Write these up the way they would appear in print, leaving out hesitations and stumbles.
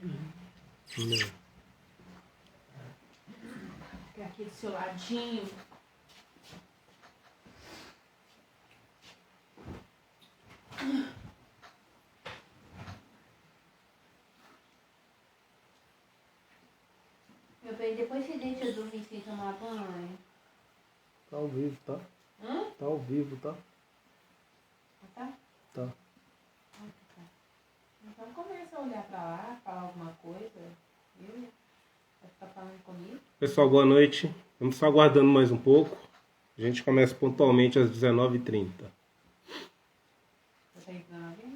Não. Fica aqui do seu ladinho. Meu bem, depois você deixa eu dormir sem tomar banho. Tá ao vivo, tá? Tá ao vivo, tá? Tá? Tá. Então começa a olhar pra lá, falar alguma coisa. Viu? Vai ficar falando comigo. Pessoal, boa noite. Vamos só aguardando mais um pouco. A gente começa pontualmente às 19h30. Você tá entrando?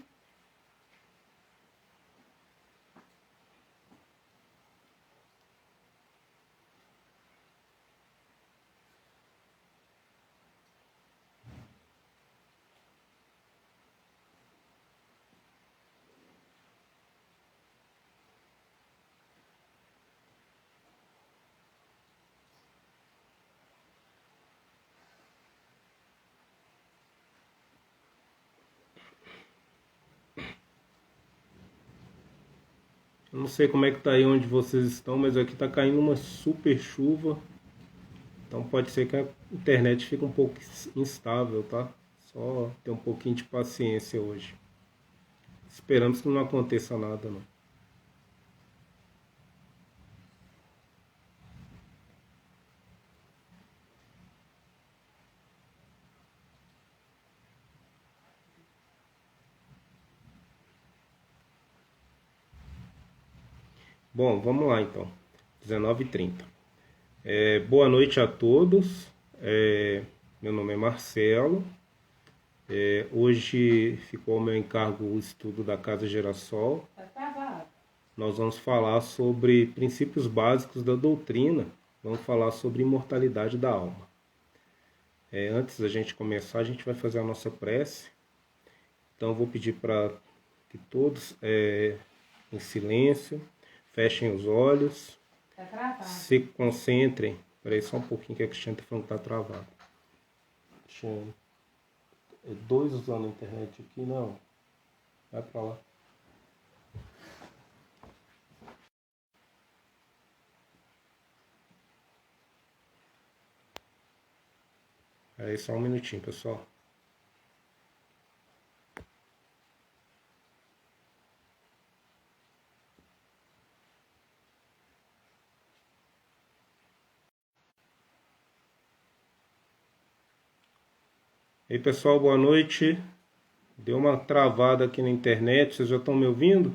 Eu não sei como é que tá aí onde vocês estão, mas aqui tá caindo uma super chuva. Então pode ser que a internet fique um pouco instável, tá? Só ter um pouquinho de paciência hoje. Esperamos que não aconteça nada, não. Bom, vamos lá então. 19h30. Boa noite a todos. Meu nome é Marcelo. Hoje ficou ao meu encargo o estudo da Casa Girassol. Tá travado. Nós vamos falar sobre princípios básicos da doutrina. Vamos falar sobre imortalidade da alma. Antes da gente começar, a gente vai fazer a nossa prece. Então eu vou pedir para que todos, em silêncio, fechem os olhos, Tá travado. se concentrem. Espera aí só um pouquinho que a Cristiane está falando que está travado. Cristiane, dois usando a internet aqui? Não. Vai para lá. Aí só um minutinho, pessoal. E aí, pessoal, boa noite. Deu uma travada aqui na internet, vocês já estão me ouvindo?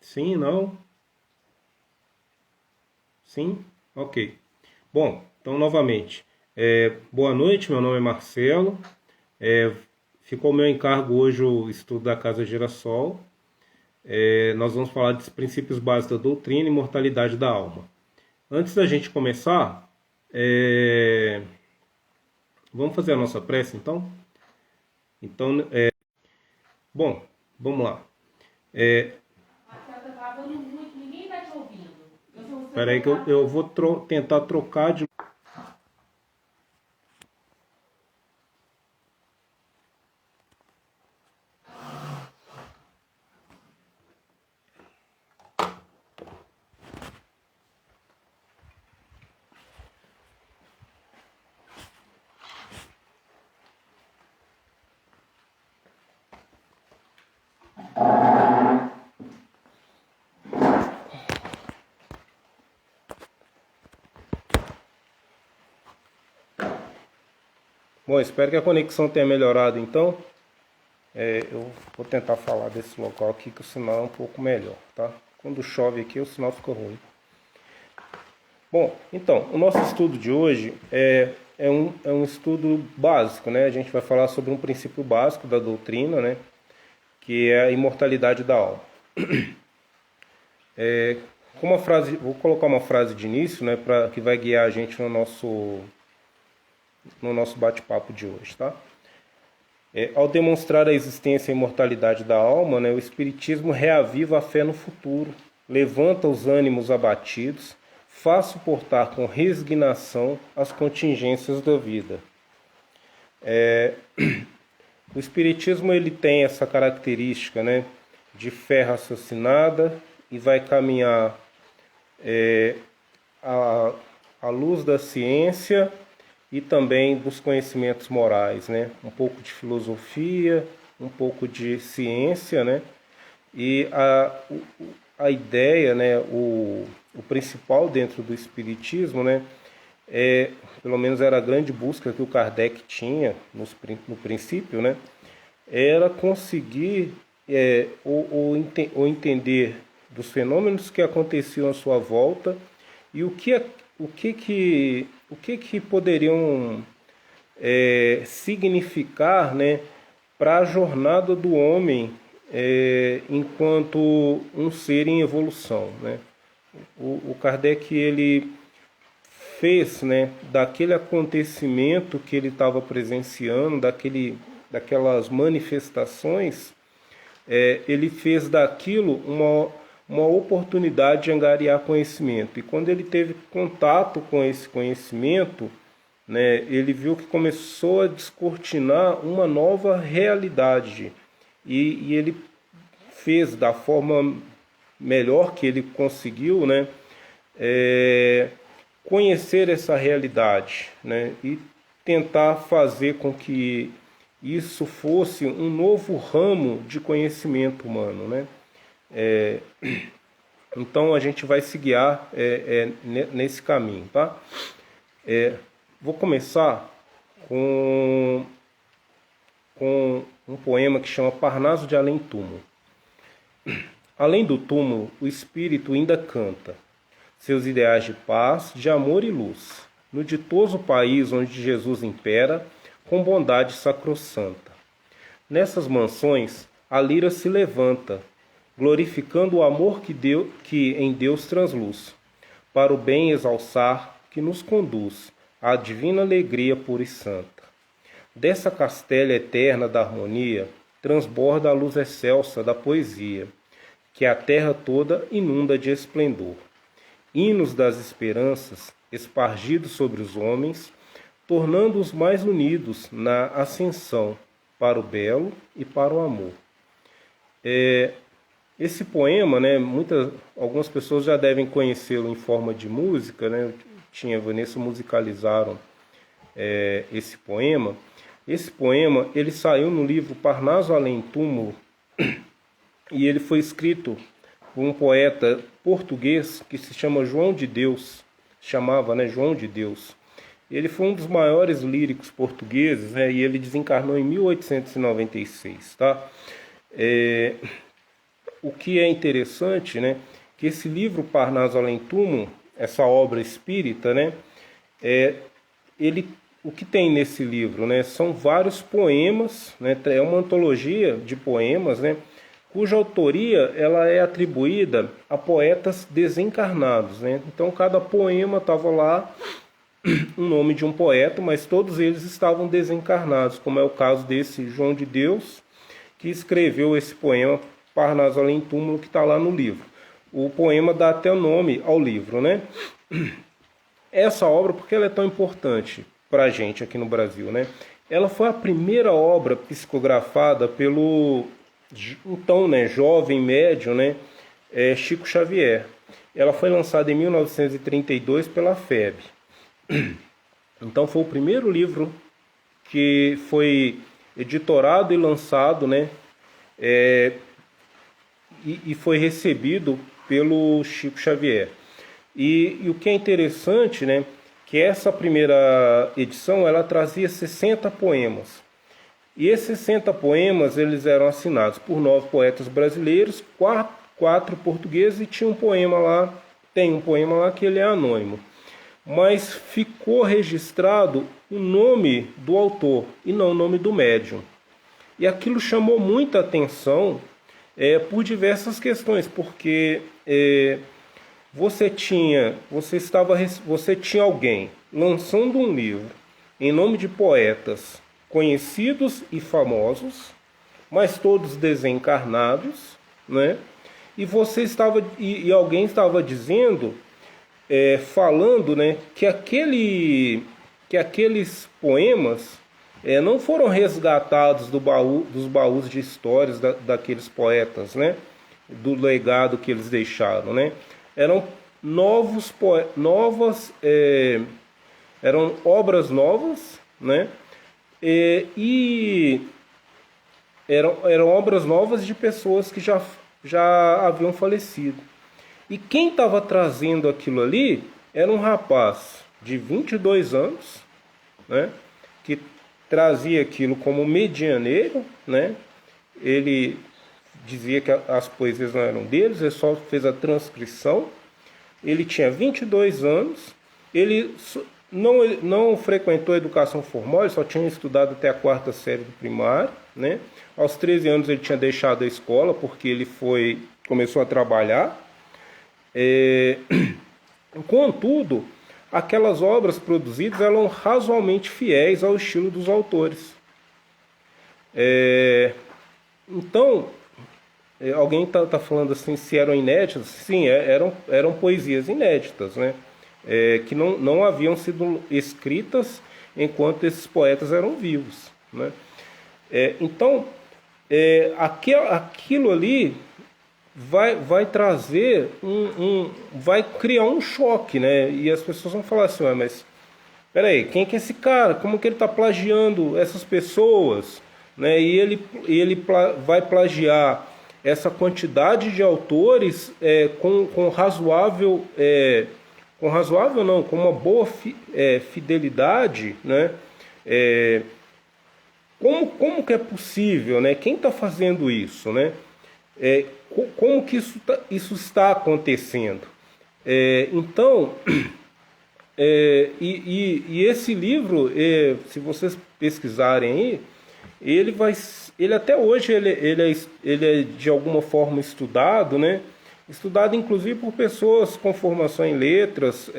Sim, não? Sim? Ok. Bom, então novamente. Boa noite, meu nome é Marcelo. Ficou ao meu encargo hoje o estudo da Casa Girassol. Nós vamos falar dos princípios básicos da doutrina e imortalidade da alma. Antes da gente começar, vamos fazer a nossa prece então? Então, bom, vamos lá. Marcelo, tá travando muito, ninguém tá te ouvindo. Espera aí que eu vou tentar trocar de... Bom, espero que a conexão tenha melhorado então. Eu vou tentar falar desse local aqui que o sinal é um pouco melhor, tá? Quando chove aqui o sinal fica ruim. Bom, então, o nosso estudo de hoje é um estudo básico, né? A gente vai falar sobre um princípio básico da doutrina, né? Que é a imortalidade da alma. Com uma frase, vou colocar uma frase de início, né? Que vai guiar a gente no nosso bate-papo de hoje, tá? Ao demonstrar a existência e a imortalidade da alma, né, o Espiritismo reaviva a fé no futuro, levanta os ânimos abatidos, faz suportar com resignação as contingências da vida. O Espiritismo ele tem essa característica, né, de fé raciocinada e vai caminhar à luz da ciência e também dos conhecimentos morais, né? Um pouco de filosofia, um pouco de ciência, né? E a ideia, né, o principal dentro do Espiritismo, né, pelo menos era a grande busca que o Kardec tinha no princípio, né, era conseguir ou entender dos fenômenos que aconteciam à sua volta e o que poderiam significar, né, para a jornada do homem enquanto um ser em evolução, né? O Kardec ele fez, né, daquele acontecimento que ele estava presenciando, daquelas manifestações, ele fez daquilo uma oportunidade de angariar conhecimento. E quando ele teve contato com esse conhecimento, né, ele viu que começou a descortinar uma nova realidade. E ele fez da forma melhor que ele conseguiu, né, conhecer essa realidade, né, e tentar fazer com que isso fosse um novo ramo de conhecimento humano, né? Então a gente vai se guiar nesse caminho, tá? Vou começar com um poema que chama Parnaso de Além Túmulo. Além do túmulo, o espírito ainda canta seus ideais de paz, de amor e luz, no ditoso país onde Jesus impera, com bondade sacrossanta. Nessas mansões, a lira se levanta, glorificando o amor que em Deus transluz, para o bem exalçar que nos conduz à divina alegria pura e santa. Dessa castela eterna da harmonia, transborda a luz excelsa da poesia, que a terra toda inunda de esplendor. Hinos das esperanças, espargidos sobre os homens, tornando-os mais unidos na ascensão, para o belo e para o amor. Esse poema, né, algumas pessoas já devem conhecê-lo em forma de música, né? Tinha e Vanessa musicalizaram esse poema. Esse poema ele saiu no livro Parnaso Além Túmulo e ele foi escrito por um poeta português que se chama João de Deus, chamava, né, João de Deus. Ele foi um dos maiores líricos portugueses, né, e ele desencarnou em 1896, tá? O que é interessante, né, que esse livro Parnaso Além Túmulo, essa obra espírita, né, o que tem nesse livro, né, são vários poemas, né, é uma antologia de poemas, né, cuja autoria ela é atribuída a poetas desencarnados, né? Então cada poema estava lá o nome de um poeta, mas todos eles estavam desencarnados, como é o caso desse João de Deus, que escreveu esse poema Parnaso Além Túmulo, que está lá no livro. O poema dá até o nome ao livro, né? Essa obra, porque ela é tão importante para a gente aqui no Brasil, né? Ela foi a primeira obra psicografada pelo então, né, jovem médium, né, Chico Xavier. Ela foi lançada em 1932 pela FEB. Então foi o primeiro livro que foi editorado e lançado, né, e foi recebido pelo Chico Xavier. E o que é interessante, né, que essa primeira edição ela trazia 60 poemas. E esses 60 poemas eles eram assinados por 9 poetas brasileiros, 4 portugueses, e tinha um poema lá, tem um poema lá que ele é anônimo. Mas ficou registrado o nome do autor e não o nome do médium. E aquilo chamou muita atenção por diversas questões, porque você tinha alguém lançando um livro em nome de poetas conhecidos e famosos, mas todos desencarnados, né? E alguém estava dizendo falando, né, que aqueles poemas não foram resgatados dos baús de histórias daqueles poetas, né, do legado que eles deixaram, né, eram eram obras novas, né, e eram obras novas de pessoas que já haviam falecido. E quem estava trazendo aquilo ali era um rapaz de 22 anos, né, que trazia aquilo como medianeiro, né? Ele dizia que as poesias não eram deles, ele só fez a transcrição. Ele tinha 22 anos, ele não frequentou a educação formal, ele só tinha estudado até a 4ª série do primário, né? Aos 13 anos ele tinha deixado a escola porque ele começou a trabalhar. Contudo, aquelas obras produzidas eram razoavelmente fiéis ao estilo dos autores. Então, alguém está falando assim, se eram inéditas? Sim, eram poesias inéditas, né? Que não haviam sido escritas enquanto esses poetas eram vivos, né? Então, aquilo ali vai trazer vai criar um choque, né? E as pessoas vão falar assim, mas peraí, quem que é esse cara? Como que ele está plagiando essas pessoas, né? E ele vai plagiar essa quantidade de autores com razoável não, com uma boa fidelidade, né? Como que é possível, né? Quem está fazendo isso, né? Como que isso está acontecendo? Então, e esse livro, se vocês pesquisarem aí, ele até hoje ele é de alguma forma estudado, né? Estudado inclusive por pessoas com formação em letras.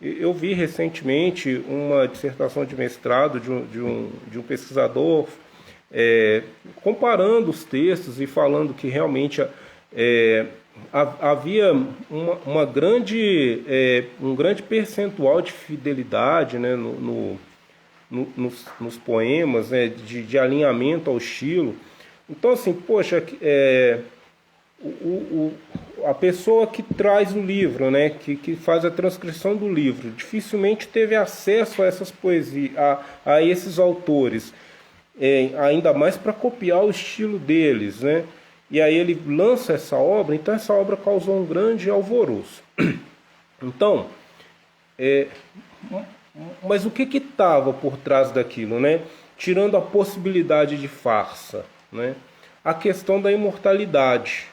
Eu vi recentemente uma dissertação de mestrado de um pesquisador comparando os textos e falando que realmente havia um grande percentual de fidelidade, né, nos poemas, né, de alinhamento ao estilo. Então, assim, poxa, a pessoa que traz o livro, né, que faz a transcrição do livro, dificilmente teve acesso a essas poesias, a esses autores, ainda mais para copiar o estilo deles, né? E aí ele lança essa obra, então essa obra causou um grande alvoroço. Então, mas o que estava por trás daquilo, né? Tirando a possibilidade de farsa, né? A questão da imortalidade,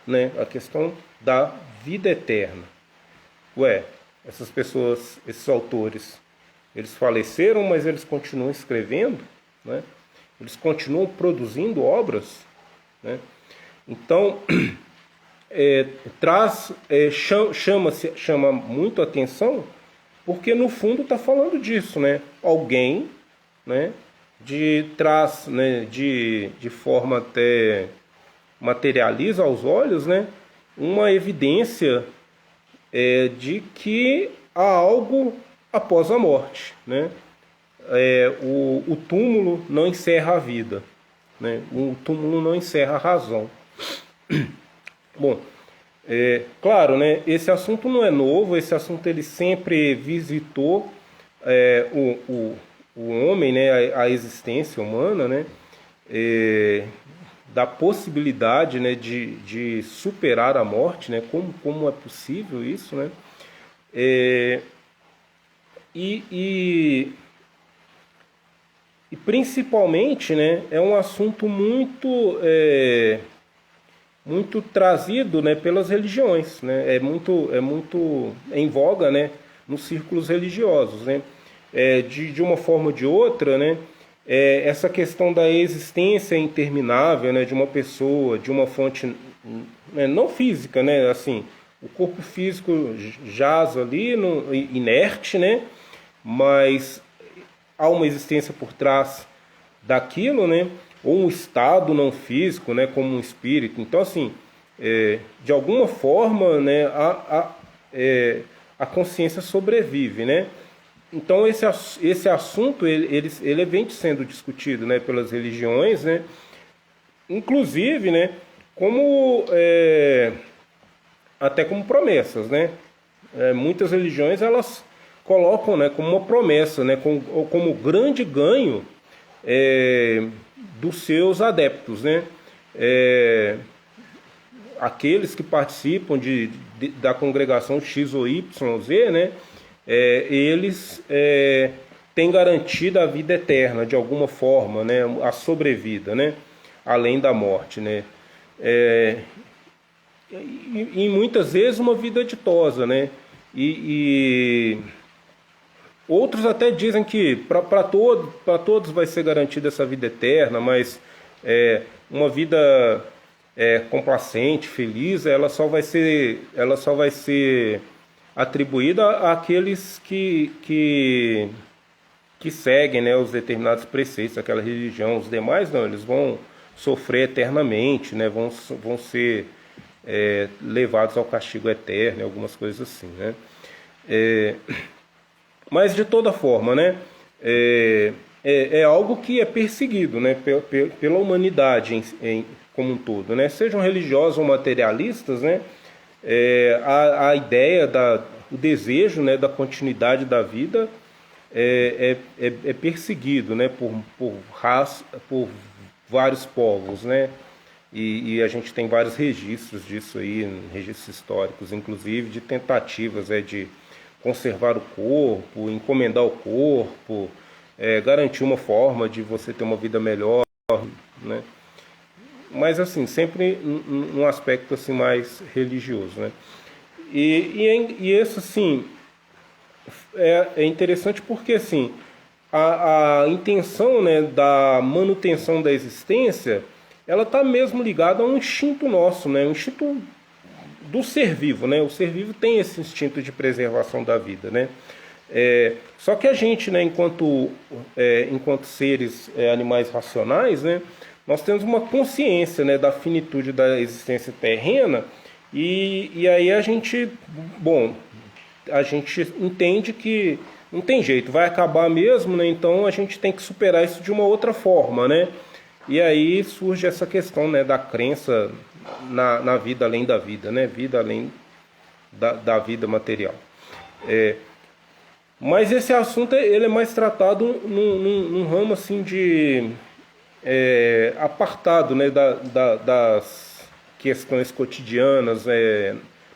né? A questão da vida eterna. Essas pessoas, esses autores, eles faleceram, mas eles continuam escrevendo, né? Eles continuam produzindo obras, né? Então, chama muito a atenção, porque no fundo está falando disso, né? Alguém, né, traz, né, de forma até materializa aos olhos, né, uma evidência de que há algo após a morte, né? O túmulo não encerra a vida, né? O túmulo não encerra a razão. Bom, claro, né, esse assunto não é novo, esse assunto ele sempre visitou o homem, né, a existência humana, né, da possibilidade, né, de superar a morte, né, como é possível isso, né, e principalmente, né, é um assunto muito trazido, né, pelas religiões, né, é muito em voga, né, nos círculos religiosos, né, de uma forma ou de outra, né, essa questão da existência interminável, né, de uma pessoa, de uma fonte, né, não física, né, assim, o corpo físico jaz ali inerte, né, mas há uma existência por trás daquilo, né, ou um estado não físico, né, como um espírito. Então, assim, de alguma forma, né, a consciência sobrevive, né? Então esse assunto ele vem sendo discutido, né, pelas religiões, né? Inclusive, né, como até como promessas, né? Muitas religiões elas colocam, né, como uma promessa, né, como grande ganho dos seus adeptos, né? Aqueles que participam da congregação X ou Y, Z, né? Eles têm garantida a vida eterna de alguma forma, né? A sobrevida, né? Além da morte, né? E muitas vezes uma vida ditosa, né? E outros até dizem que para todos vai ser garantida essa vida eterna, mas uma vida complacente, feliz, ela só vai ser atribuída àqueles que seguem, né, os determinados preceitos daquela religião. Os demais não, eles vão sofrer eternamente, né, vão ser levados ao castigo eterno, algumas coisas assim, né? Mas de toda forma, né, é algo que é perseguido, né, pela humanidade como um todo, né? Sejam religiosos ou materialistas, né? A ideia o desejo, né, da continuidade da vida é perseguido, né, por vários povos, né? E a gente tem vários registros disso aí, registros históricos, inclusive de tentativas de conservar o corpo, encomendar o corpo, garantir uma forma de você ter uma vida melhor, né? Mas assim, sempre num aspecto assim mais religioso, né? E isso assim é interessante porque assim a intenção, né, da manutenção da existência, ela está mesmo ligada a um instinto nosso, né? Um instinto do ser vivo, né? O ser vivo tem esse instinto de preservação da vida, né? Só que a gente, né, enquanto seres animais racionais, né, nós temos uma consciência, né, da finitude da existência terrena e aí a gente entende que não tem jeito, vai acabar mesmo, né? Então a gente tem que superar isso de uma outra forma, né? E aí surge essa questão, né, da crença na vida além da vida, né? Vida além da vida material. Mas esse assunto ele é mais tratado num ramo assim de apartado, né, das questões cotidianas,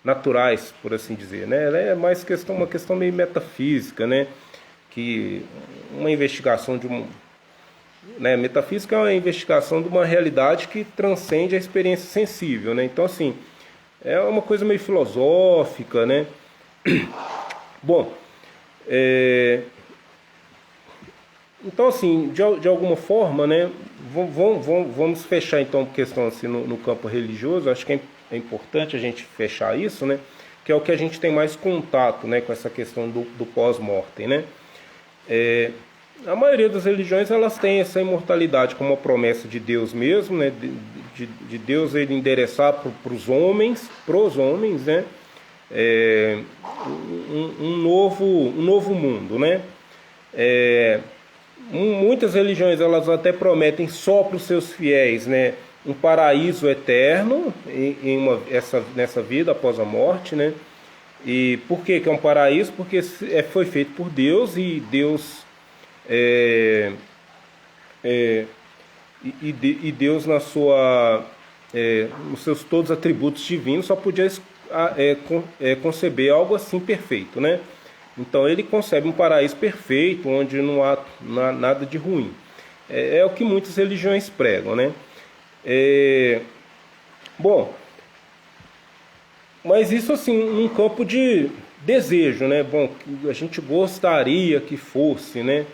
naturais, por assim dizer, né? Ela é mais uma questão meio metafísica, né? Que uma investigação né, metafísica é uma investigação de uma realidade que transcende a experiência sensível, né? Então assim, é uma coisa meio filosófica, né? Bom, então assim, de alguma forma, né, vamos fechar então a questão assim no campo religioso. Acho que é importante a gente fechar isso, né, que é o que a gente tem mais contato, né, com essa questão do pós-mortem, né? A maioria das religiões elas têm essa imortalidade como uma promessa de Deus mesmo, né, de Deus ele endereçar para os homens, né, um novo mundo, né? Muitas religiões elas até prometem só para os seus fiéis, né, um paraíso eterno nessa vida após a morte, né? E por que é um paraíso? Porque foi feito por Deus e Deus Deus nos seus todos os atributos divinos só podia conceber algo assim perfeito, né? Então ele concebe um paraíso perfeito onde não há nada de ruim. É o que muitas religiões pregam, né? Bom, mas isso assim, num campo de desejo, né? Bom, a gente gostaria que fosse, né?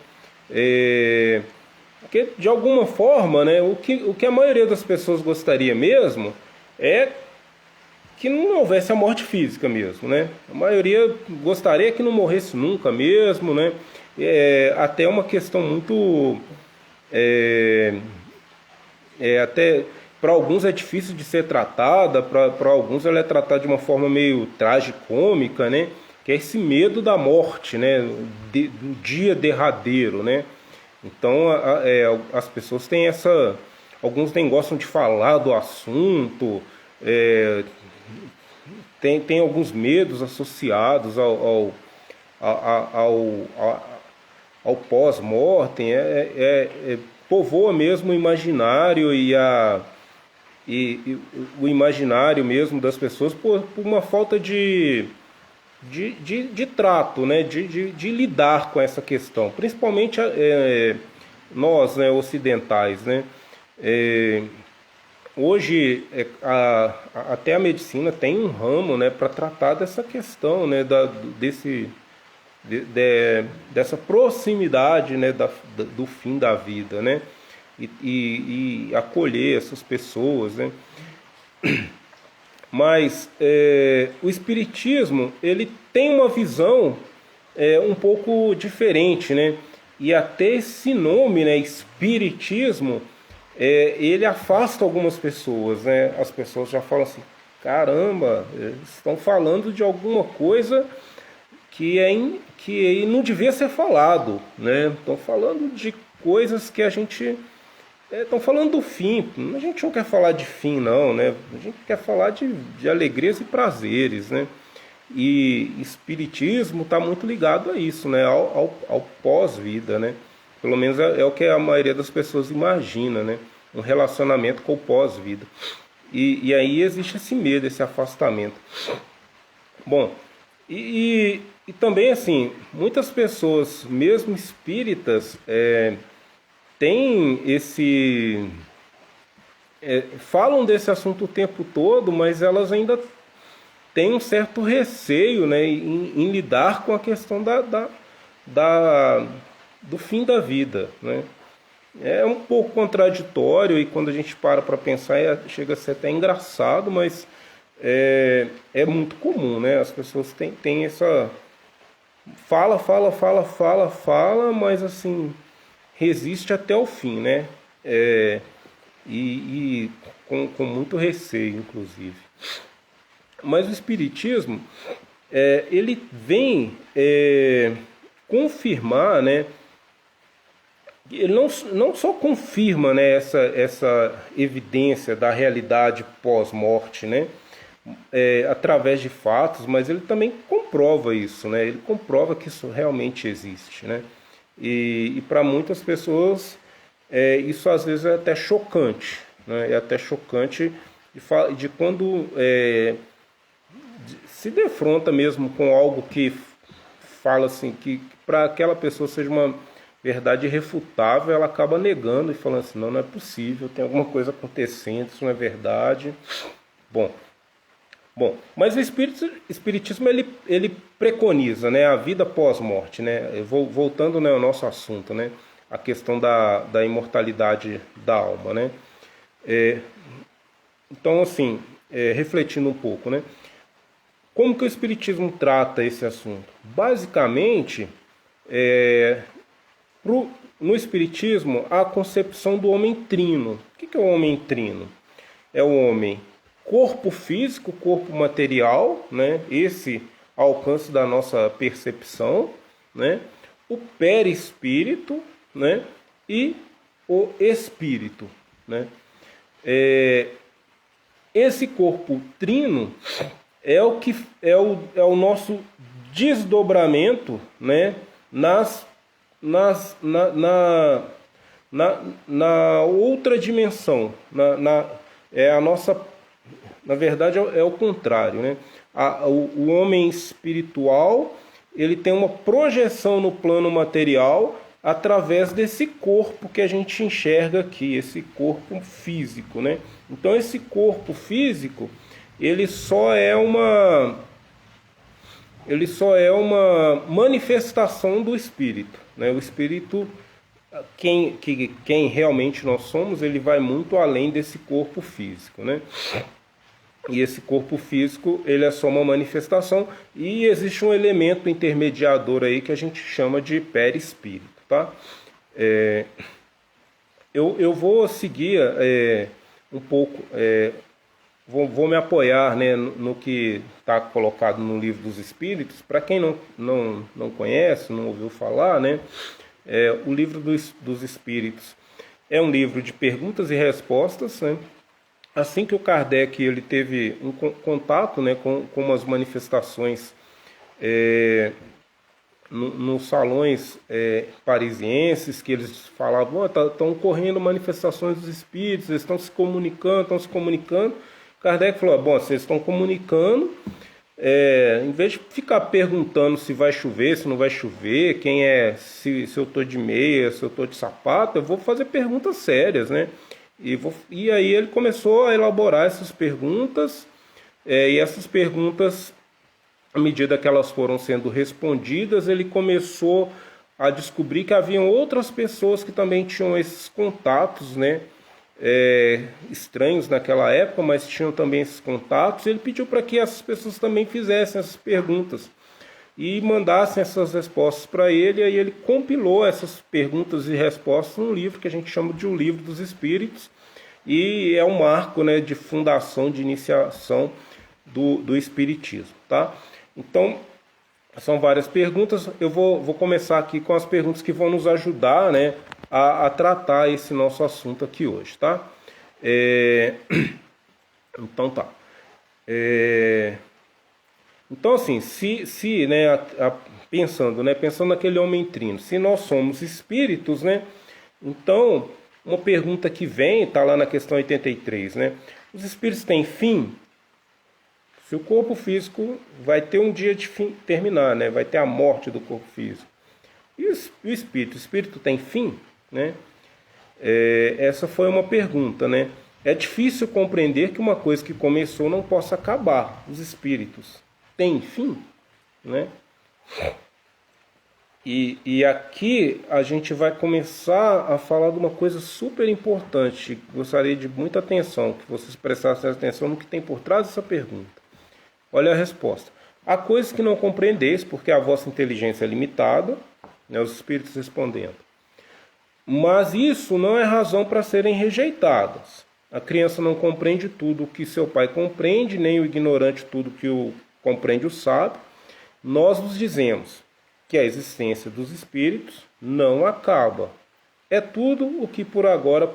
Porque de alguma forma, né? O que a maioria das pessoas gostaria mesmo é que não houvesse a morte física mesmo, né? A maioria gostaria que não morresse nunca mesmo, né? Até uma questão muito até para alguns é difícil de ser tratada, para alguns ela é tratada de uma forma meio tragicômica, né? Que é esse medo da morte, né? Do dia derradeiro, né? Então as pessoas têm essa... Alguns nem gostam de falar do assunto, tem alguns medos associados ao pós-mortem, povoa mesmo o imaginário e o imaginário mesmo das pessoas por uma falta de trato, né? de lidar com essa questão, principalmente nós, né, ocidentais, né? Hoje até a medicina tem um ramo, né, para tratar dessa questão, né, dessa proximidade, né, do fim da vida, né, e acolher essas pessoas, né. Mas o Espiritismo, ele tem uma visão um pouco diferente, né, e até esse nome, né, Espiritismo, ele afasta algumas pessoas, né. As pessoas já falam assim: caramba, eles estão falando de alguma coisa que não devia ser falado, né? Estão falando de coisas que a gente... Estão falando do fim. A gente não quer falar de fim, não, né? A gente quer falar de alegrias e prazeres, né? E Espiritismo está muito ligado a isso, né? Ao pós-vida, né? Pelo menos é o que a maioria das pessoas imagina, né? Um relacionamento com o pós-vida. E aí existe esse medo, esse afastamento. Bom, e também, assim, muitas pessoas, mesmo espíritas, têm falam desse assunto o tempo todo, mas elas ainda têm um certo receio, né, em lidar com a questão do fim da vida, né? É um pouco contraditório, e quando a gente para pensar chega a ser até engraçado, mas é muito comum, né? As pessoas têm essa... Fala, mas assim, resiste até o fim, né? E com muito receio, inclusive. Mas o Espiritismo, ele vem confirmar, né? Ele não só confirma, né, essa evidência da realidade pós-morte, né, através de fatos, mas ele também comprova isso, né? Ele comprova que isso realmente existe, né? E para muitas pessoas isso às vezes é até chocante, né? É até chocante de quando se defronta mesmo com algo que fala assim, que para aquela pessoa seja uma verdade irrefutável, ela acaba negando e falando assim: não é possível, tem alguma coisa acontecendo, isso não é verdade. Bom, mas o Espiritismo ele preconiza, né, a vida pós-morte, né? Voltando, né, ao nosso assunto, né, a questão da imortalidade da alma, né? Então, assim, refletindo um pouco, né, como que o Espiritismo trata esse assunto? Basicamente, no Espiritismo, há a concepção do homem trino. O que é o homem trino? É o homem corpo físico, corpo material, né? Esse ao alcance da nossa percepção, né? O perispírito, né? E o espírito, né? Esse corpo trino é o nosso desdobramento, né? Na outra dimensão, a nossa... Na verdade é o contrário, né? O homem espiritual, ele tem uma projeção no plano material através desse corpo que a gente enxerga aqui, esse corpo físico, né? Então esse corpo físico, ele só é uma manifestação do espírito, né? O espírito, quem realmente nós somos, ele vai muito além desse corpo físico, né? E esse corpo físico, ele é só uma manifestação, e existe um elemento intermediador aí que a gente chama de perispírito, tá? Eu vou seguir um pouco, vou me apoiar, né, no que está colocado no Livro dos Espíritos. Para quem não conhece, não ouviu falar, né, o Livro dos Espíritos é um livro de perguntas e respostas, né? Assim que o Kardec ele teve um contato, né, com as manifestações nos salões parisienses, que eles falavam, estão ocorrendo manifestações dos espíritos, eles estão se comunicando. Kardec falou, bom, vocês estão comunicando, em vez de ficar perguntando se vai chover, se não vai chover, se eu estou de meia, se eu estou de sapato, eu vou fazer perguntas sérias, né? E aí ele começou a elaborar essas perguntas, e essas perguntas, à medida que elas foram sendo respondidas, ele começou a descobrir que haviam outras pessoas que também tinham esses contatos, né, estranhos naquela época, mas tinham também esses contatos. Ele pediu para que essas pessoas também fizessem essas perguntas e mandassem essas respostas para ele. E aí ele compilou essas perguntas e respostas num livro que a gente chama de O Livro dos Espíritos, e é um marco, né, de fundação, de iniciação do Espiritismo, tá? Então, são várias perguntas. Eu vou começar aqui com as perguntas que vão nos ajudar, né, a tratar esse nosso assunto aqui hoje, tá? Então tá. Então, assim, se né, pensando naquele homem trino, se nós somos espíritos, né? Então, uma pergunta que vem, está lá na questão 83, né? Os espíritos têm fim? Se o corpo físico vai ter um dia de fim, terminar, né? Vai ter a morte do corpo físico. E o espírito? O espírito tem fim? Né? Essa foi uma pergunta, né? É difícil compreender que uma coisa que começou não possa acabar. Os espíritos têm fim? Né? E aqui a gente vai começar a falar de uma coisa super importante. Gostaria de muita atenção, que vocês prestassem atenção no que tem por trás dessa pergunta. Olha a resposta. Há coisas que não compreendeis, porque a vossa inteligência é limitada, né, os espíritos respondendo. Mas isso não é razão para serem rejeitadas. A criança não compreende tudo o que seu pai compreende, nem o ignorante tudo que o compreende o sábio. Nós vos dizemos que a existência dos espíritos não acaba. É tudo o que por agora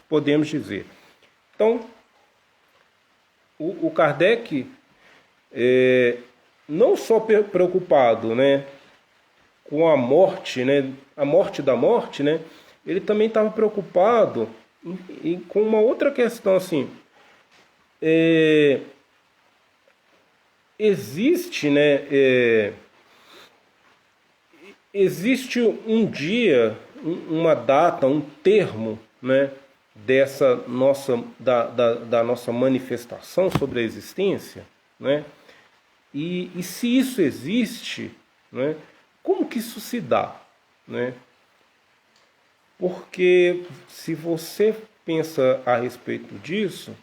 podemos dizer. Então, o Kardec, não só preocupado, né, com a morte, né, a morte da morte, né, ele também estava preocupado com uma outra questão, assim, existe, né, existe um dia, uma data, um termo, né, dessa nossa da nossa manifestação sobre a existência, né? E se isso existe, né, como que isso se dá, né? Porque se você pensa a respeito disso,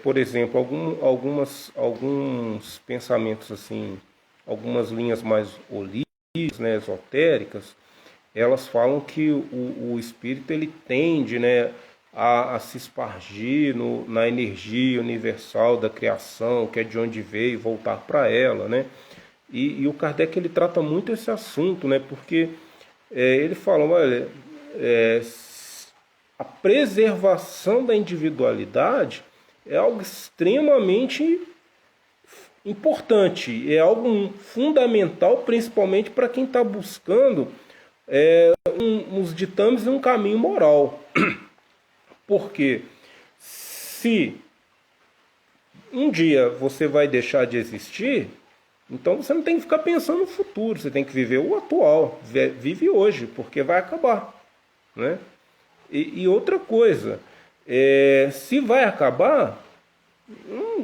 por exemplo, alguns pensamentos assim, algumas linhas mais holísticas, né, esotéricas, elas falam que o espírito ele tende, né, a se espargir na energia universal da criação, que é de onde veio, voltar para ela, né? E o Kardec ele trata muito esse assunto, né? Porque ele fala, olha, a preservação da individualidade é algo extremamente importante, é algo fundamental, principalmente para quem está buscando uns ditames e um caminho moral. Porque se um dia você vai deixar de existir, então você não tem que ficar pensando no futuro, você tem que viver o atual, vive hoje, porque vai acabar, né? E outra coisa, se vai acabar,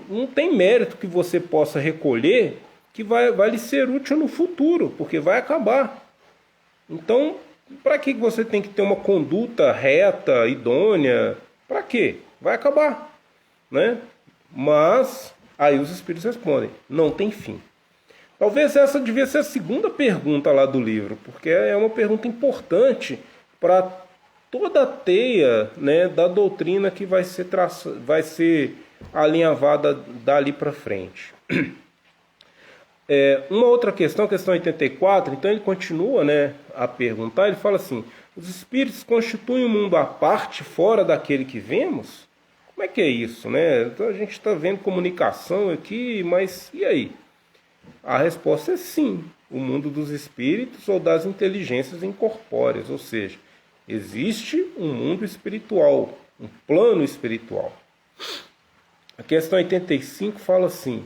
não tem mérito que você possa recolher que vai lhe ser útil no futuro, porque vai acabar. Então, para que você tem que ter uma conduta reta, idônea? Para quê? Vai acabar, né? Mas aí os espíritos respondem, não tem fim. Talvez essa devia ser a segunda pergunta lá do livro, porque é uma pergunta importante para toda a teia, né, da doutrina que vai ser alinhavada dali para frente. Uma outra questão, questão 84, então ele continua, né, a perguntar, ele fala assim: os espíritos constituem um mundo à parte, fora daquele que vemos? Como é que é isso, né? Então a gente está vendo comunicação aqui, mas e aí? A resposta é sim, o mundo dos espíritos ou das inteligências incorpóreas, ou seja, existe um mundo espiritual, um plano espiritual. A questão 85 fala assim: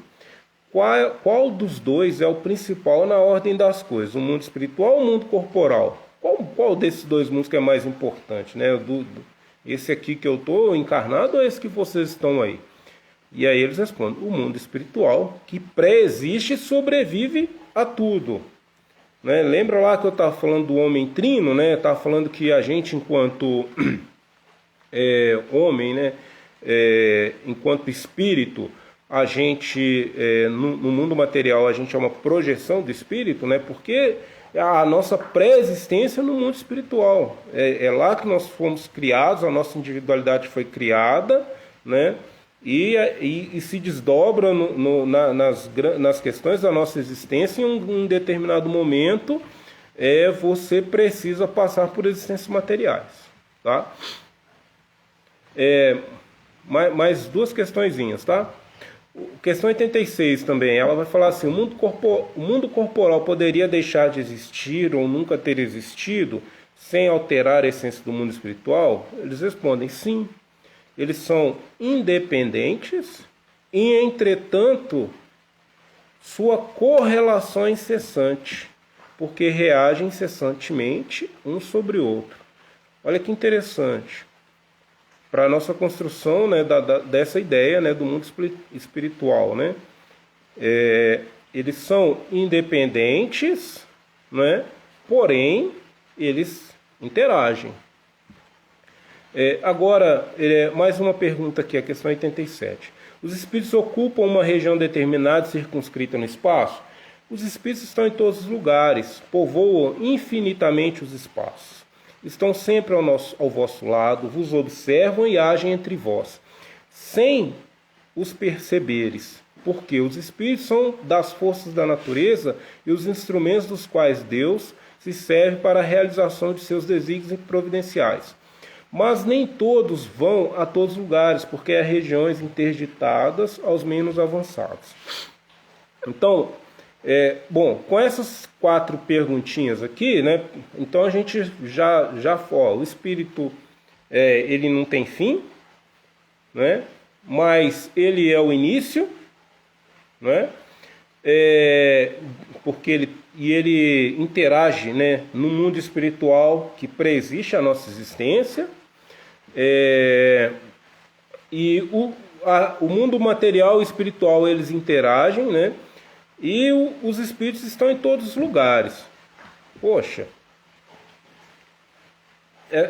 qual dos dois é o principal na ordem das coisas? O mundo espiritual ou o mundo corporal? Qual desses dois mundos que é mais importante, né? Esse aqui que eu estou encarnado ou esse que vocês estão aí? E aí eles respondem: o mundo espiritual, que pré-existe e sobrevive a tudo. Né? Lembra lá que eu estava falando do homem trino, né? Estava falando que a gente, enquanto homem, né? Enquanto espírito, a gente, no mundo material, a gente é uma projeção do espírito, né? Porque a nossa pré-existência no mundo espiritual. É lá que nós fomos criados, a nossa individualidade foi criada, né? E se desdobra nas questões da nossa existência. Em um determinado momento, você precisa passar por existências materiais, tá? Mais duas questõezinhas, tá? Questão 86 também, ela vai falar assim: o mundo corporal poderia deixar de existir ou nunca ter existido sem alterar a essência do mundo espiritual? Eles respondem sim. Eles são independentes e, entretanto, sua correlação é incessante, porque reagem incessantemente um sobre o outro. Olha que interessante. Para a nossa construção, né, dessa ideia, né, do mundo espiritual, né? Eles são independentes, né, porém, eles interagem. Agora, mais uma pergunta aqui, a questão 87. Os espíritos ocupam uma região determinada, circunscrita no espaço? Os espíritos estão em todos os lugares, povoam infinitamente os espaços. Estão sempre ao vosso lado, vos observam e agem entre vós, sem os perceberes, porque os espíritos são das forças da natureza e os instrumentos dos quais Deus se serve para a realização de seus desígnios providenciais. Mas nem todos vão a todos os lugares, porque há regiões interditadas aos menos avançados. Então, com essas 4 perguntinhas aqui, né? Então a gente já fala: o espírito ele não tem fim, né? Mas ele é o início, né? Porque ele interage, né, no mundo espiritual que preexiste a nossa existência, e o mundo material e espiritual eles interagem, né? E os espíritos estão em todos os lugares. Poxa,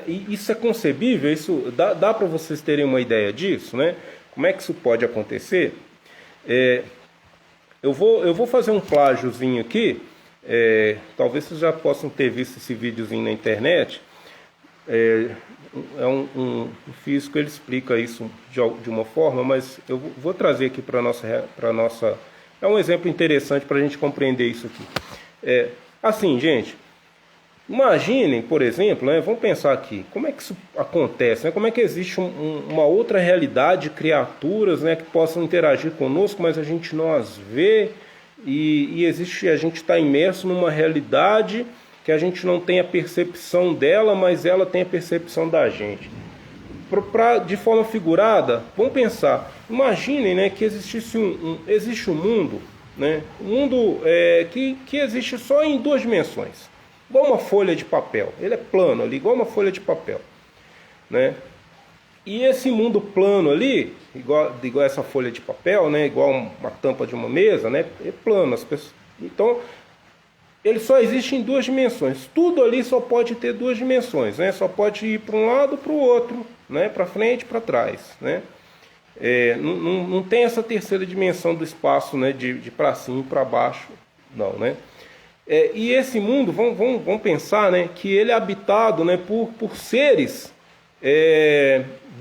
isso é concebível? Isso dá para vocês terem uma ideia disso, né? Como é que isso pode acontecer? Eu vou fazer um plágiozinho aqui. Talvez vocês já possam ter visto esse videozinho na internet. Um físico, ele explica isso de uma forma, mas eu vou trazer aqui para nossa. É um exemplo interessante para a gente compreender isso aqui. Assim, gente, imaginem, por exemplo, né, vamos pensar aqui, como é que isso acontece, né? Como é que existe uma outra realidade de criaturas, né, que possam interagir conosco, mas a gente não as vê, e a gente está imerso numa realidade que a gente não tem a percepção dela, mas ela tem a percepção da gente. De forma figurada, vamos pensar, imaginem, né, que existe um mundo, né, um mundo que existe só em 2 dimensões, igual uma folha de papel. Ele é plano ali, igual uma folha de papel, né? E esse mundo plano ali, igual essa folha de papel, né, igual uma tampa de uma mesa, né, é plano. Então, ele só existe em 2 dimensões. Tudo ali só pode ter 2 dimensões, né? Só pode ir para um lado, para o outro, né? Para frente, para trás, né? Não tem essa terceira dimensão do espaço, né? De para cima e para baixo, não, né? E esse mundo, vamos pensar, né, que ele é habitado, né, por seres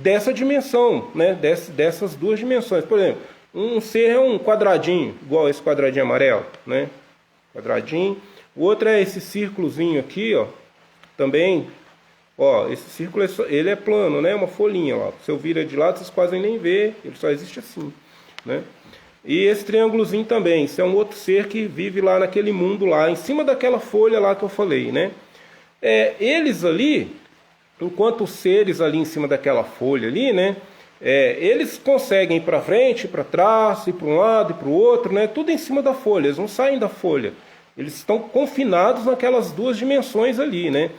dessa dimensão, né, dessas duas dimensões. Por exemplo, um ser é um quadradinho, igual esse quadradinho amarelo, né, quadradinho. O outro é esse círculozinho aqui, ó, também. Ó, esse círculo ele é plano, né, uma folhinha lá. Se eu vira de lado, vocês quase nem vê, ele só existe assim, né. E esse triângulozinho também, isso é um outro ser que vive lá naquele mundo lá, em cima daquela folha lá que eu falei, né? Eles ali, enquanto os seres ali em cima daquela folha ali, né? Eles conseguem ir para frente, para trás, ir para um lado e para o outro, né? Tudo em cima da folha, eles não saem da folha. Eles estão confinados naquelas duas dimensões ali, né?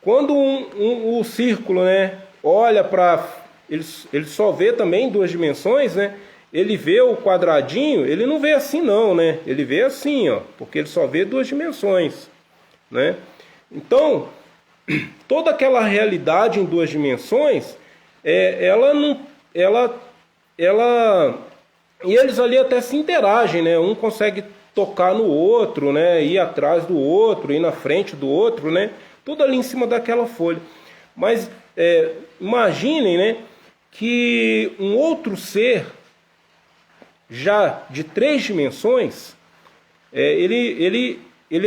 Quando o círculo, né, olha para... Ele só vê também duas dimensões, né? Ele vê o quadradinho, ele não vê assim não, né? Ele vê assim, ó, porque ele só vê duas dimensões, né? Então, toda aquela realidade em duas dimensões, e eles ali até se interagem, né? Um consegue tocar no outro, né? Ir atrás do outro, ir na frente do outro, né? Tudo ali em cima daquela folha. Mas imaginem, né, que um outro ser já de 3 dimensões, ele é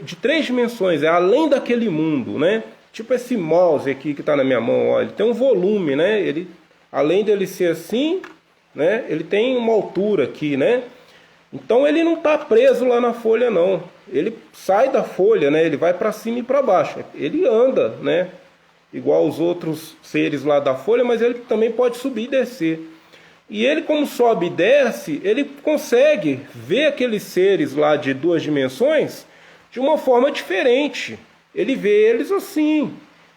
de 3 dimensões, é além daquele mundo, né? Tipo esse mouse aqui que está na minha mão, ó, ele tem um volume, né? Ele, além dele ser assim, né? Ele tem uma altura aqui, né? Então ele não está preso lá na folha, não. Ele sai da folha, né? Ele vai para cima e para baixo. Ele anda, né? Igual os outros seres lá da folha, mas ele também pode subir e descer. E ele, como sobe e desce, ele consegue ver aqueles seres lá de 2 dimensões de uma forma diferente. Ele vê eles assim.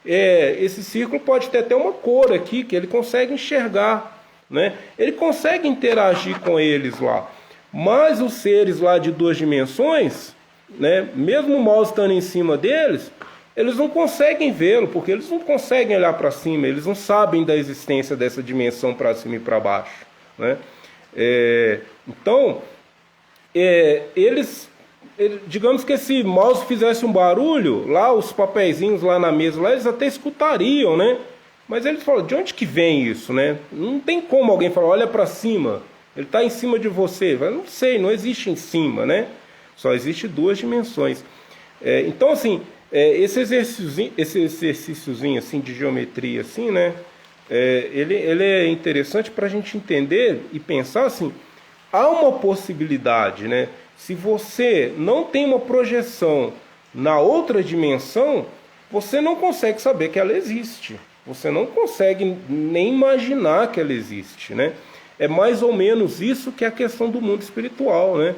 Esse círculo pode ter até uma cor aqui que ele consegue enxergar, né? Ele consegue interagir com eles lá. Mas os seres lá de 2 dimensões, né, mesmo o mouse estando em cima deles, eles não conseguem vê-lo, porque eles não conseguem olhar para cima, eles não sabem da existência dessa dimensão para cima e para baixo, né? Então, digamos que esse mouse fizesse um barulho, lá os papeizinhos lá na mesa, lá, eles até escutariam, né? Mas eles falam, de onde que vem isso, né? Não tem como alguém falar, olha para cima, ele está em cima de você. Eu não sei, não existe em cima, né? Só existe 2 dimensões. Então, assim, esse exercíciozinho assim, de geometria, assim, né? Ele é interessante para a gente entender e pensar assim, há uma possibilidade, né? Se você não tem uma projeção na outra dimensão, você não consegue saber que ela existe. Você não consegue nem imaginar que ela existe, né? É mais ou menos isso que é a questão do mundo espiritual, né?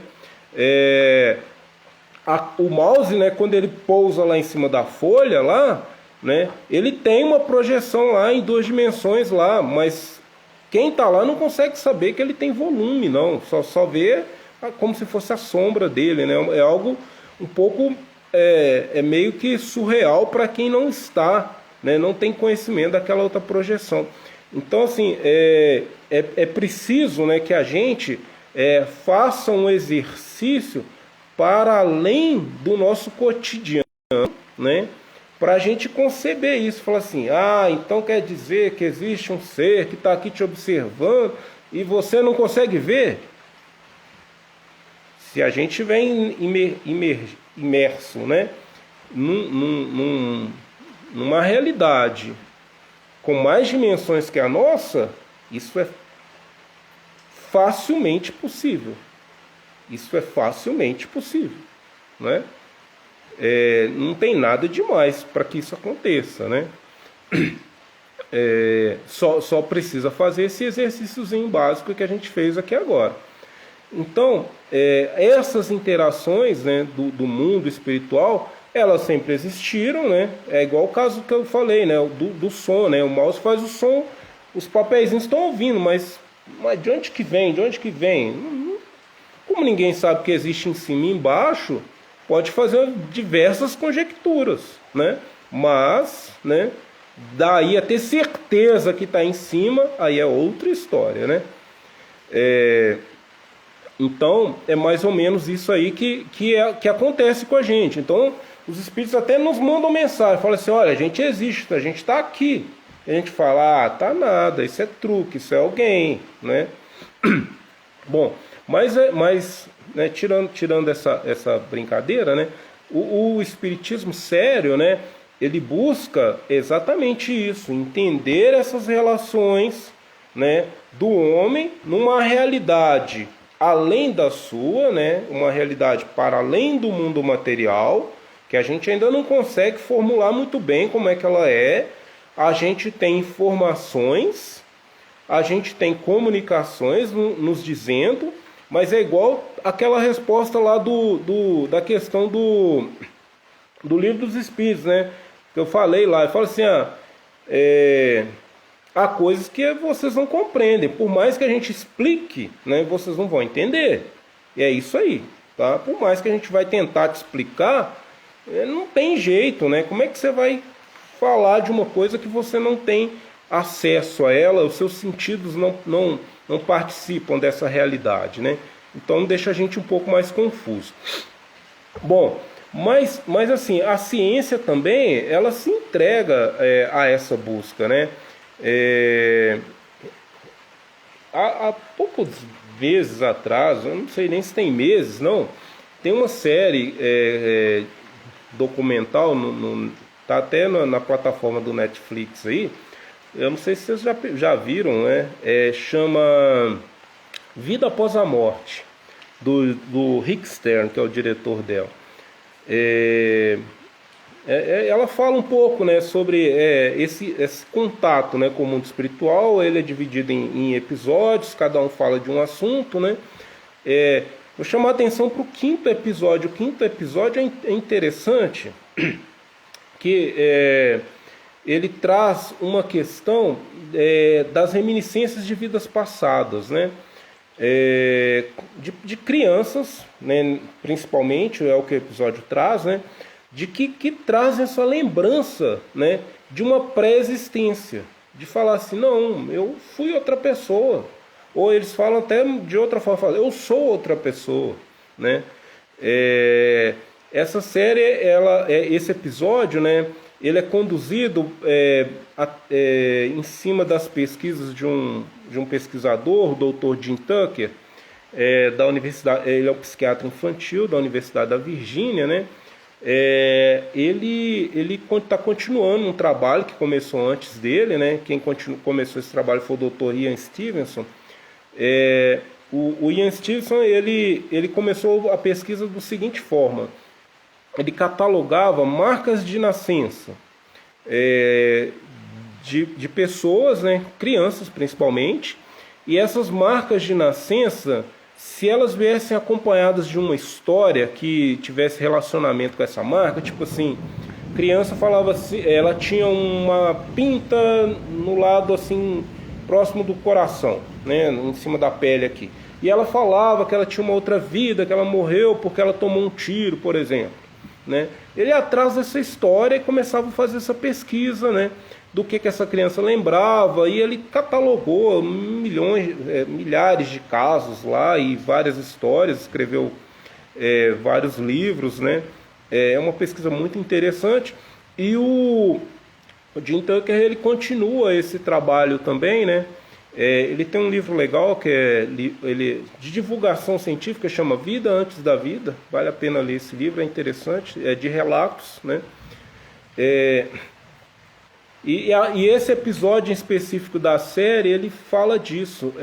O mouse, né, quando ele pousa lá em cima da folha, lá, né, ele tem uma projeção lá em 2 dimensões lá, mas quem está lá não consegue saber que ele tem volume, não. Só vê como se fosse a sombra dele, né? É algo um pouco meio que surreal para quem não está, né, não tem conhecimento daquela outra projeção. Então, assim, é preciso, né, que a gente faça um exercício para além do nosso cotidiano, né, para a gente conceber isso. Falar assim, então quer dizer que existe um ser que está aqui te observando e você não consegue ver? Se a gente estiver imerso, né, numa realidade com mais dimensões que a nossa, isso é facilmente possível. Isso é facilmente possível, né? Não tem nada demais para que isso aconteça, né? Só precisa fazer esse exercíciozinho básico que a gente fez aqui agora. Então, essas interações, né, do mundo espiritual, elas sempre existiram, né? É igual o caso que eu falei, né, do som, né? O mouse faz o som, os papeizinhos estão ouvindo, mas de onde que vem? De onde que vem? Como ninguém sabe que existe em cima e embaixo, pode fazer diversas conjecturas, né? Mas, né, daí a ter certeza que está em cima, aí é outra história, né? Então, é mais ou menos isso aí que acontece com a gente. Então, os espíritos até nos mandam mensagem, falam assim, olha, a gente existe, a gente está aqui. E a gente fala, tá nada, isso é truque, isso é alguém, né? Bom, mas né, tirando essa brincadeira, né? O espiritismo sério, né? Ele busca exatamente isso, entender essas relações, né, do homem numa realidade além da sua, né, uma realidade para além do mundo material, que a gente ainda não consegue formular muito bem como é que ela é. A gente tem informações, a gente tem comunicações nos dizendo, mas é igual aquela resposta lá da questão do Livro dos Espíritos, né? Que eu falei lá, eu falo assim, há coisas que vocês não compreendem, por mais que a gente explique, né, vocês não vão entender. E é isso aí, tá? Por mais que a gente vai tentar te explicar, não tem jeito, né? Como é que você vai falar de uma coisa que você não tem acesso a ela, os seus sentidos não participam dessa realidade, né? Então deixa a gente um pouco mais confuso. Bom, mas assim, a ciência também, ela se entrega a essa busca, né? Há poucos meses atrás, eu não sei nem se tem meses, não, tem uma série documental, tá até na plataforma do Netflix aí, eu não sei se vocês já viram, né? Chama Vida Após a Morte, do Rick Stern, que é o diretor dela. Ela fala um pouco, né, sobre esse contato, né, com o mundo espiritual. Ele é dividido em episódios, cada um fala de um assunto, né? Vou chamar a atenção para o quinto episódio. O quinto episódio é interessante, que ele traz uma questão das reminiscências de vidas passadas, né? De crianças, né, principalmente, é o que o episódio traz, né? De que trazem essa lembrança, né, de uma pré-existência, de falar assim, não, eu fui outra pessoa, ou eles falam até de outra forma, eu sou outra pessoa, né? Essa série, esse episódio, né, ele é conduzido em cima das pesquisas de um pesquisador, o Dr. Jim Tucker, da universidade. Ele é um psiquiatra infantil da Universidade da Virgínia, né? Ele está continuando um trabalho que começou antes dele, né? Quem começou esse trabalho foi o Dr. Ian Stevenson. O Ian Stevenson ele começou a pesquisa da seguinte forma: ele catalogava marcas de nascença de pessoas, né? Crianças principalmente, e essas marcas de nascença, se elas viessem acompanhadas de uma história que tivesse relacionamento com essa marca, tipo assim, criança falava assim, ela tinha uma pinta no lado assim, próximo do coração, né, em cima da pele aqui. E ela falava que ela tinha uma outra vida, que ela morreu porque ela tomou um tiro, por exemplo, né? Ele ia atrás dessa história e começava a fazer essa pesquisa, né, do que essa criança lembrava, e ele catalogou milhares de casos lá e várias histórias, escreveu vários livros, né? É uma pesquisa muito interessante, e o Jim Tucker, ele continua esse trabalho também, né? Ele tem um livro legal que de divulgação científica, chama Vida Antes da Vida, vale a pena ler esse livro, é interessante, é de relatos, né? E esse episódio em específico da série, ele fala disso.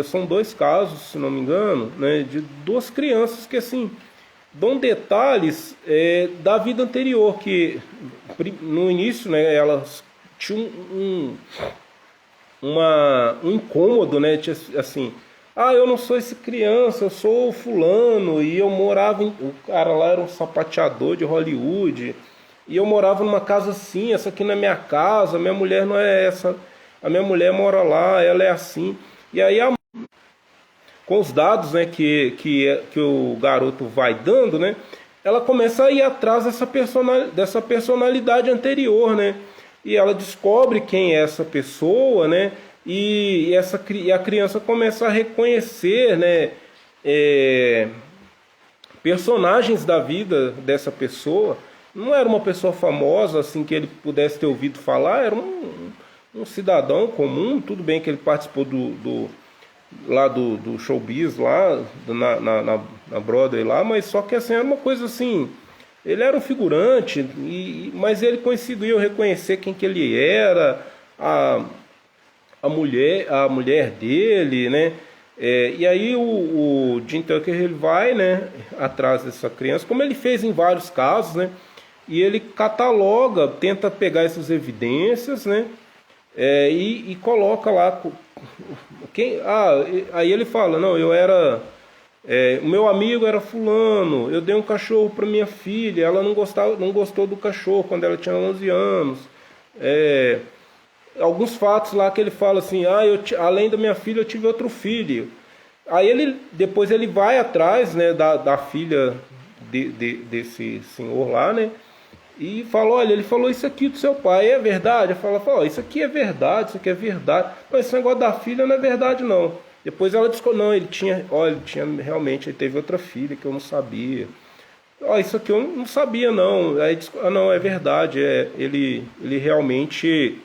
São dois casos, se não me engano, né, de duas crianças que assim dão detalhes da vida anterior, que no início, né, elas tinham um incômodo, né, assim, eu não sou esse criança, eu sou fulano, e eu morava o cara lá era um sapateador de Hollywood, e eu morava numa casa assim, essa aqui não é minha casa, minha mulher não é essa, a minha mulher mora lá, ela é assim. E aí, com os dados, né, que o garoto vai dando, né, ela começa a ir atrás dessa personalidade anterior, né, e ela descobre quem é essa pessoa, né, e a criança começa a reconhecer, né, personagens da vida dessa pessoa. Não era uma pessoa famosa, assim, que ele pudesse ter ouvido falar, era um cidadão comum. Tudo bem que ele participou lá do showbiz, lá na Broadway, lá, mas só que assim, era uma coisa assim, ele era um figurante, mas ele conseguiu reconhecer quem que ele era, a mulher dele, né? E aí o Jim Tucker, ele vai, né, atrás dessa criança, como ele fez em vários casos, né? E ele cataloga, tenta pegar essas evidências, né? E coloca lá aí ele fala, não, o meu amigo era fulano, eu dei um cachorro para minha filha, ela não gostou do cachorro quando ela tinha 11 anos. Alguns fatos lá que ele fala assim, além da minha filha eu tive outro filho. Aí depois ele vai atrás, né, da filha desse senhor lá, né? E fala, olha, ele falou isso aqui do seu pai, é verdade? Eu falo, isso aqui é verdade, isso aqui é verdade. Mas esse negócio da filha não é verdade, não. Depois ela disse, não, ele tinha realmente, ele teve outra filha que eu não sabia. Isso aqui eu não sabia, não. Aí disse, não, é verdade, ele realmente...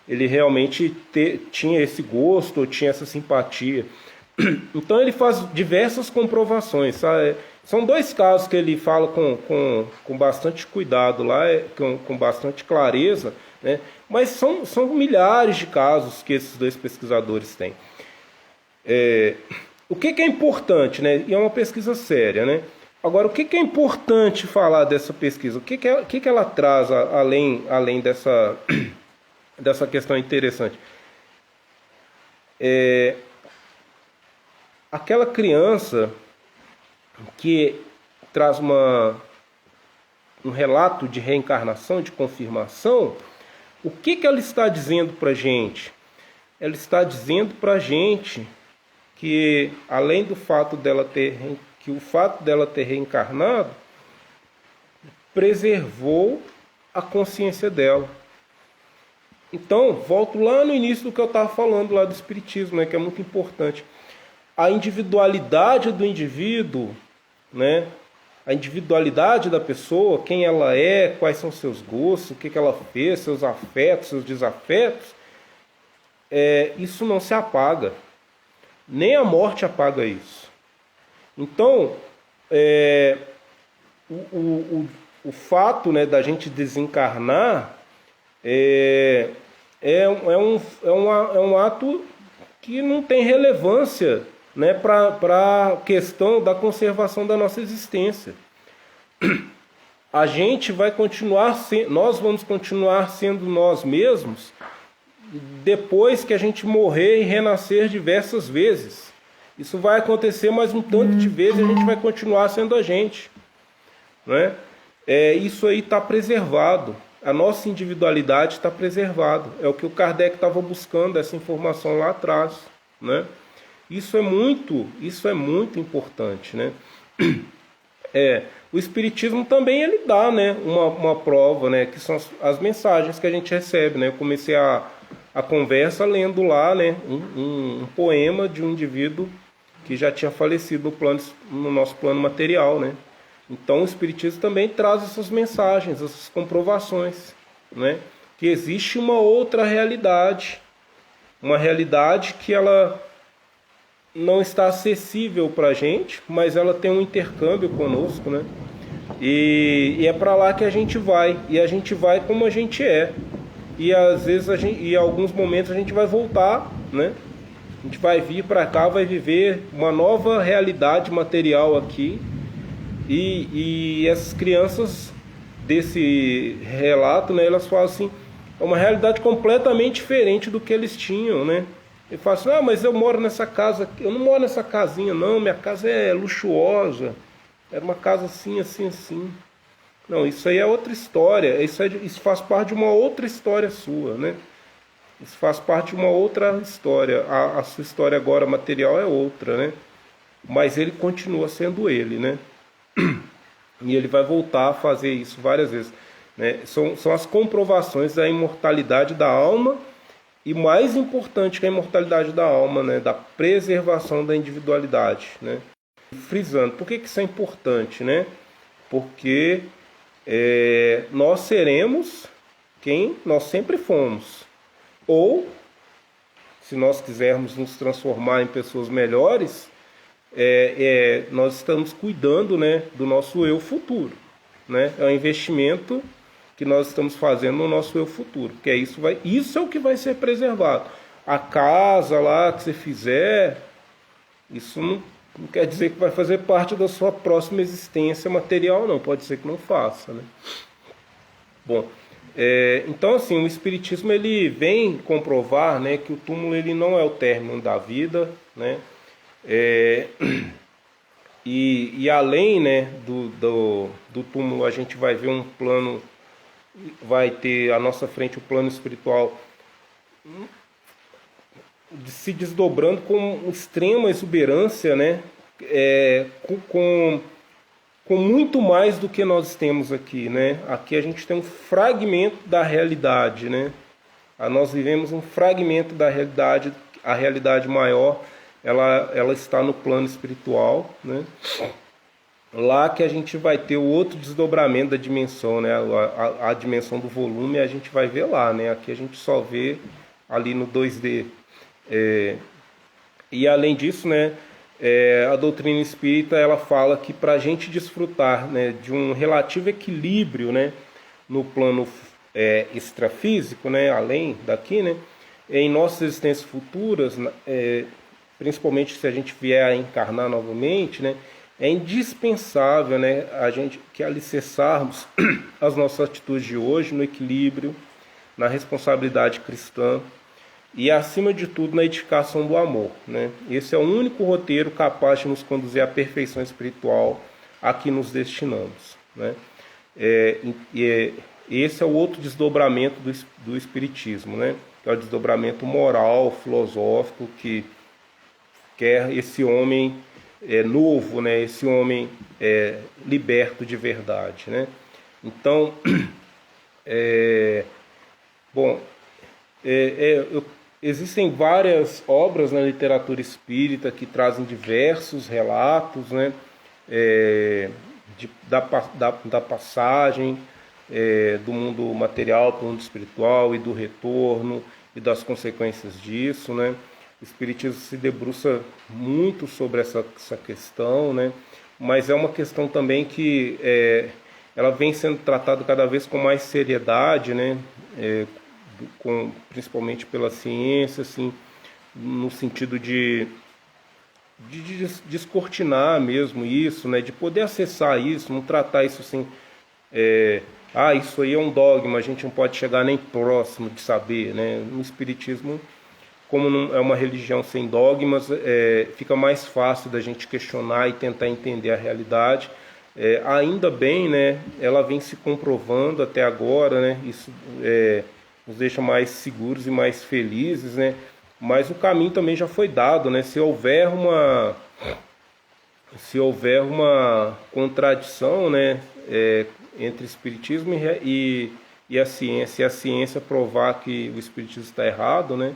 ele realmente tinha esse gosto, tinha essa simpatia. Então ele faz diversas comprovações, sabe? São 2 casos que ele fala com bastante cuidado lá, com bastante clareza, né? Mas são milhares de casos que esses 2 pesquisadores têm. O que é importante, né? E é uma pesquisa séria, né? Agora, o que é importante falar dessa pesquisa? O que ela traz além dessa questão interessante? Aquela criança que traz um relato de reencarnação, de confirmação, o que ela está dizendo para a gente? Ela está dizendo para a gente que, além do fato dela ter reencarnado, preservou a consciência dela. Então, volto lá no início do que eu estava falando lá do espiritismo, né, que é muito importante. A individualidade do indivíduo, né, a individualidade da pessoa, quem ela é, quais são seus gostos, o que ela fez, seus afetos, seus desafetos, isso não se apaga. Nem a morte apaga isso. Então, o fato, né, da gente desencarnar é um ato que não tem relevância, né, para a questão da conservação da nossa existência. A gente vai nós vamos continuar sendo nós mesmos depois que a gente morrer e renascer diversas vezes. Isso vai acontecer mais um tanto de vezes e a gente vai continuar sendo a gente, né? Isso aí está preservado. A nossa individualidade está preservada. É o que o Kardec estava buscando, essa informação lá atrás, né? Isso é muito importante, né? O Espiritismo também ele dá, né, uma prova, né, que são as mensagens que a gente recebe, né? Eu comecei a conversa lendo lá, né, um poema de um indivíduo que já tinha falecido no nosso plano material, né? Então o Espiritismo também traz essas mensagens, essas comprovações, né? Que existe uma outra realidade, uma realidade que ela não está acessível para a gente, mas ela tem um intercâmbio conosco, né? E é para lá que a gente vai, e a gente vai como a gente é. E às vezes em alguns momentos a gente vai voltar, né? A gente vai vir para cá, vai viver uma nova realidade material aqui. E essas crianças desse relato, né, elas falam assim, é uma realidade completamente diferente do que eles tinham, né? Ele fala assim, mas eu moro nessa casa, eu não moro nessa casinha não, minha casa é luxuosa, era uma casa assim, assim, assim. Não, isso aí é outra história, isso faz parte de uma outra história sua, né? Isso faz parte de uma outra história, a sua história agora material é outra, né? Mas ele continua sendo ele, né? E ele vai voltar a fazer isso várias vezes. né? São as comprovações da imortalidade da alma e, mais importante que a imortalidade da alma, né? Da preservação da individualidade, né? Frisando, por que isso é importante, né? Porque nós seremos quem nós sempre fomos, ou se nós quisermos nos transformar em pessoas melhores, nós estamos cuidando, né, do nosso eu futuro, né? É um investimento que nós estamos fazendo no nosso eu futuro, porque isso é o que vai ser preservado. A casa lá que você fizer, isso não quer dizer que vai fazer parte da sua próxima existência material, não. Pode ser que não faça, né? Bom, então assim, o Espiritismo ele vem comprovar, né, que o túmulo ele não é o término da vida, né? E além, né, do túmulo, a gente vai ver um plano, vai ter à nossa frente o plano espiritual se desdobrando com extrema exuberância, né? Com muito mais do que nós temos aqui, né? Aqui a gente tem um fragmento da realidade, né? Nós vivemos um fragmento da realidade, a realidade maior, ela está no plano espiritual, né? Lá que a gente vai ter o outro desdobramento da dimensão, né? A dimensão do volume a gente vai ver lá, né? Aqui a gente só vê ali no 2D. E além disso, né, a doutrina espírita ela fala que para a gente desfrutar, né, de um relativo equilíbrio, né, no plano extrafísico, né, além daqui, né, em nossas existências futuras, principalmente se a gente vier a encarnar novamente, né, é indispensável, né, a gente que alicerçarmos as nossas atitudes de hoje no equilíbrio, na responsabilidade cristã, e acima de tudo na edificação do amor, né? Esse é o único roteiro capaz de nos conduzir à perfeição espiritual a que nos destinamos, né? Esse é o outro desdobramento do Espiritismo, né? Que é o desdobramento moral, filosófico, que quer esse homem novo, né? Esse homem liberto de verdade, né? Então, bom, existem várias obras na literatura espírita que trazem diversos relatos, né, da passagem do mundo material para o mundo espiritual e do retorno e das consequências disso, né. O Espiritismo se debruça muito sobre essa questão, né, mas é uma questão também que ela vem sendo tratada cada vez com mais seriedade, né, principalmente pela ciência, assim, no sentido de descortinar mesmo isso, né, de poder acessar isso, não tratar isso assim, isso aí é um dogma, a gente não pode chegar nem próximo de saber, né. No Espiritismo, como não é uma religião sem dogmas, fica mais fácil da gente questionar e tentar entender a realidade. Ainda bem, né, ela vem se comprovando até agora, né, isso nos deixa mais seguros e mais felizes, né? Mas o caminho também já foi dado, né? Se houver uma contradição, né, entre espiritismo e a ciência, e a ciência provar que o espiritismo está errado, né?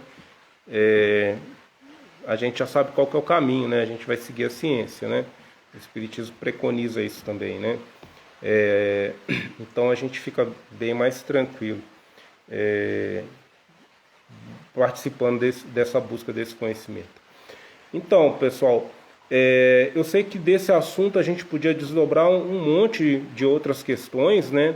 A gente já sabe qual que é o caminho, né? A gente vai seguir a ciência, né? O espiritismo preconiza isso também, né? Então a gente fica bem mais tranquilo. Participando dessa busca desse conhecimento. Então, pessoal, eu sei que desse assunto a gente podia desdobrar um monte de outras questões, né?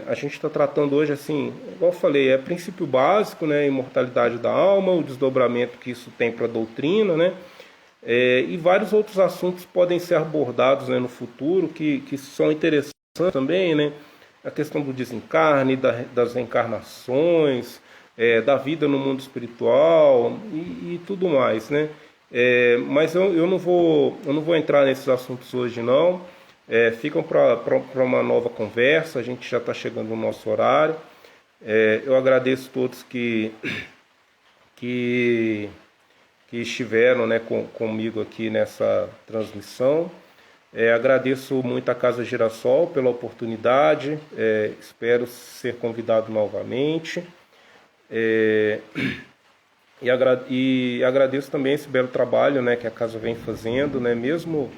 A gente está tratando hoje, assim, igual eu falei, princípio básico, né? Imortalidade da alma, o desdobramento que isso tem para a doutrina, né? E vários outros assuntos podem ser abordados, né, no futuro que são interessantes também, né? A questão do desencarne, das reencarnações, da vida no mundo espiritual e tudo mais, né? Mas eu não vou entrar nesses assuntos hoje, não. Ficam para uma nova conversa, a gente já está chegando no nosso horário. Eu agradeço a todos que estiveram, né, comigo aqui nessa transmissão. Agradeço muito a Casa Girassol pela oportunidade, espero ser convidado novamente. E agradeço também esse belo trabalho, né, que a casa vem fazendo, né, mesmo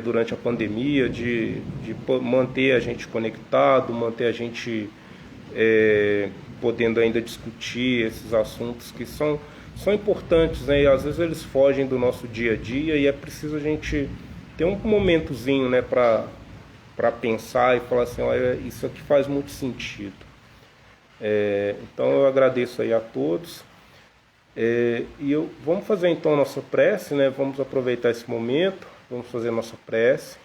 durante a pandemia, de manter a gente conectado, manter a gente podendo ainda discutir esses assuntos que são importantes, né, e às vezes eles fogem do nosso dia a dia e é preciso a gente ter um momentozinho, né, para pensar e falar assim, olha, isso aqui faz muito sentido. Então eu agradeço aí a todos. Vamos fazer então a nossa prece, né? Vamos aproveitar esse momento, vamos fazer a nossa prece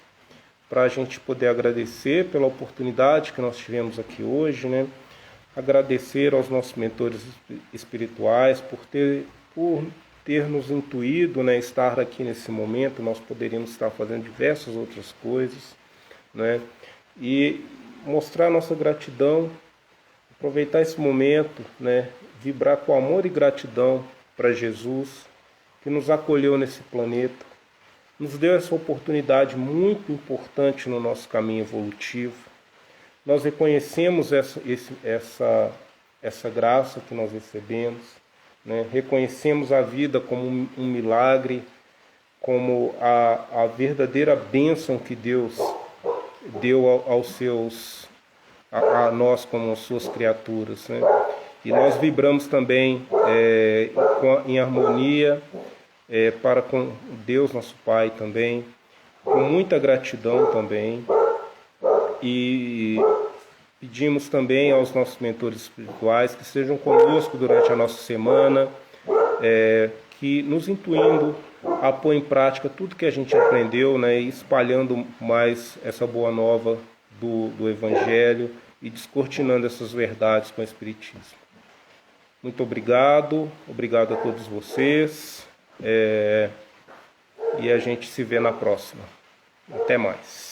para a gente poder agradecer pela oportunidade que nós tivemos aqui hoje, né? Agradecer aos nossos mentores espirituais por ter nos intuído, né, estar aqui nesse momento. Nós poderíamos estar fazendo diversas outras coisas, né? E mostrar nossa gratidão, aproveitar esse momento, né? Vibrar com amor e gratidão para Jesus, que nos acolheu nesse planeta, nos deu essa oportunidade muito importante no nosso caminho evolutivo. Nós reconhecemos essa graça que nós recebemos, né? Reconhecemos a vida como um milagre, como a verdadeira bênção que Deus deu a nós como suas criaturas, né? E nós vibramos também em harmonia para com Deus, nosso Pai, também, com muita gratidão também. E pedimos também aos nossos mentores espirituais que estejam conosco durante a nossa semana, que nos intuindo a pôr em prática tudo que a gente aprendeu, né, e espalhando mais essa boa nova do Evangelho e descortinando essas verdades com o Espiritismo. Muito obrigado a todos vocês, e a gente se vê na próxima. Até mais.